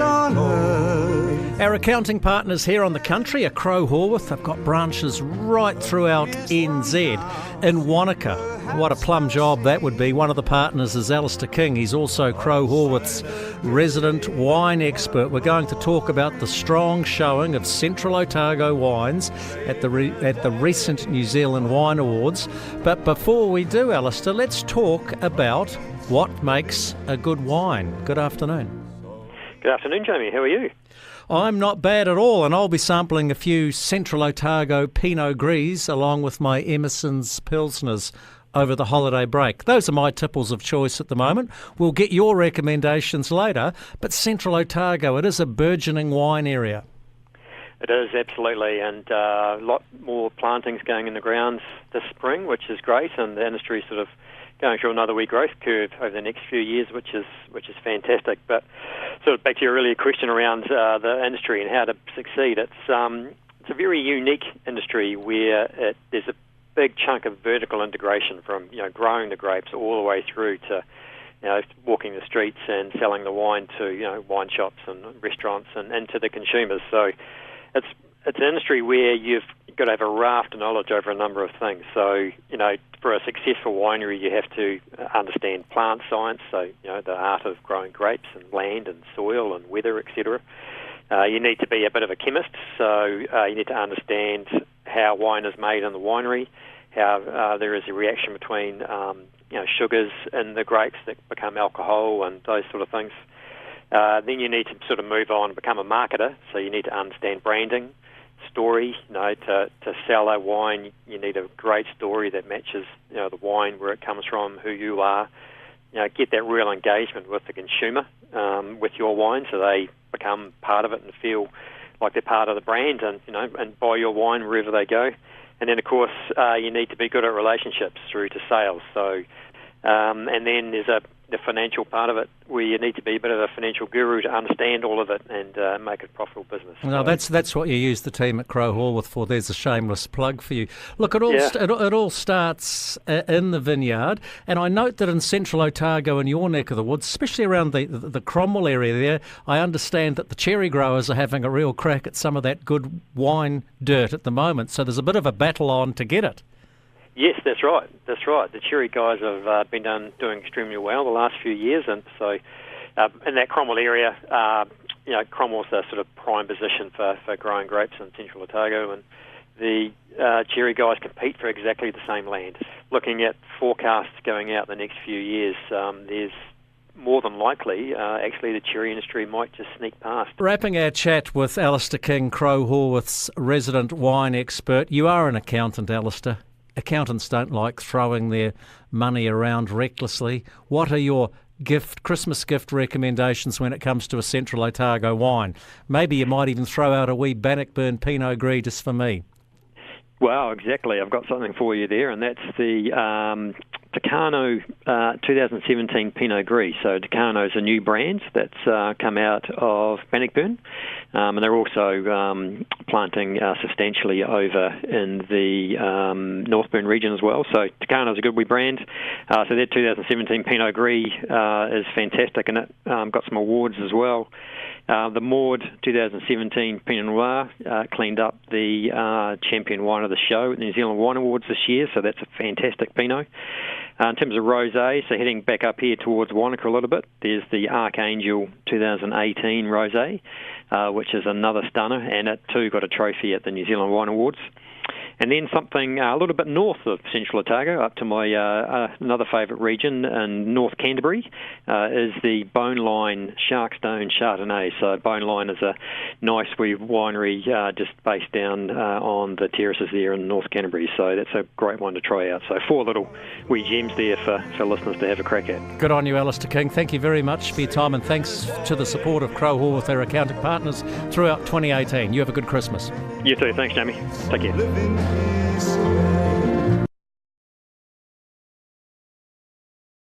on earth. Our accounting partners here on the country are Crowe Horwath. They've got branches right throughout NZ. In Wanaka, what a plum job that would be. One of the partners is Alistair King. He's also Crowe Horwath's resident wine expert. We're going to talk about the strong showing of Central Otago wines at the recent New Zealand Wine Awards. But before we do, Alistair, let's talk about what makes a good wine. Good afternoon. Good afternoon, Jamie. How are you? I'm not bad at all, and I'll be sampling a few Central Otago Pinot Gris along with my Emerson's Pilsners over the holiday break. Those are my tipples of choice at the moment. We'll get your recommendations later, but Central Otago, it is a burgeoning wine area. It is, absolutely, and a lot more plantings going in the grounds this spring, which is great, and the industry is sort of going through another wee growth curve over the next few years, which is fantastic. But sort of back to your earlier question around the industry and how to succeed, it's a very unique industry where there's a big chunk of vertical integration from growing the grapes all the way through to walking the streets and selling the wine to wine shops and restaurants and to the consumers. So it's an industry where you've got to have a raft of knowledge over a number of things. So, for a successful winery, you have to understand plant science, so, the art of growing grapes and land and soil and weather, etc. You need to be a bit of a chemist, so you need to understand how wine is made in the winery, how there is a reaction between, sugars in the grapes that become alcohol and those sort of things. Then you need to sort of move on and become a marketer, so you need to understand branding, story. To sell a wine, you need a great story that matches, the wine, where it comes from, who you are. Get that real engagement with the consumer with your wine, so they become part of it and feel like they're part of the brand, and buy your wine wherever they go. And then, of course, you need to be good at relationships through to sales. So, and then there's the financial part of it, where you need to be a bit of a financial guru to understand all of it and make it a profitable business. No, that's what you use the team at Crowe Horwath for. There's a shameless plug for you. Look, it all starts in the vineyard, and I note that in Central Otago, in your neck of the woods, especially around the Cromwell area there, I understand that the cherry growers are having a real crack at some of that good wine dirt at the moment. So there's a bit of a battle on to get it. Yes, that's right. The cherry guys have been doing extremely well the last few years, and so in that Cromwell area, Cromwell's a sort of prime position for growing grapes in Central Otago, and the cherry guys compete for exactly the same land. Looking at forecasts going out the next few years, there's more than likely, actually, the cherry industry might just sneak past. Wrapping our chat with Alistair King, Crowe Horwath's resident wine expert. You are an accountant, Alistair. Accountants don't like throwing their money around recklessly. What are your Christmas gift recommendations when it comes to a Central Otago wine? Maybe you might even throw out a wee Bannockburn Pinot Gris just for me. Well, exactly. I've got something for you there, and that's the Tucano 2017 Pinot Gris. So Tucano is a new brand that's come out of Bannockburn, and they're also planting substantially over in the Northburn region as well. So Tucano is a good wee brand. So their 2017 Pinot Gris is fantastic, and it got some awards as well. The Maud 2017 Pinot Noir cleaned up the champion wine of the show at the New Zealand Wine Awards this year, so that's a fantastic Pinot. In terms of rosé, so heading back up here towards Wanaka a little bit, there's the Archangel 2018 rosé, which is another stunner, and it too got a trophy at the New Zealand Wine Awards. And then something a little bit north of Central Otago, up to my another favourite region in North Canterbury, is the Boneline Sharkstone Chardonnay. So Boneline is a nice wee winery just based down on the terraces there in North Canterbury. So that's a great one to try out. So 4 little wee gems there for listeners to have a crack at. Good on you, Alistair King. Thank you very much for your time, and thanks to the support of Crowe Horwath, their accounting partners, throughout 2018. You have a good Christmas. You too. Thanks, Jamie. Take care.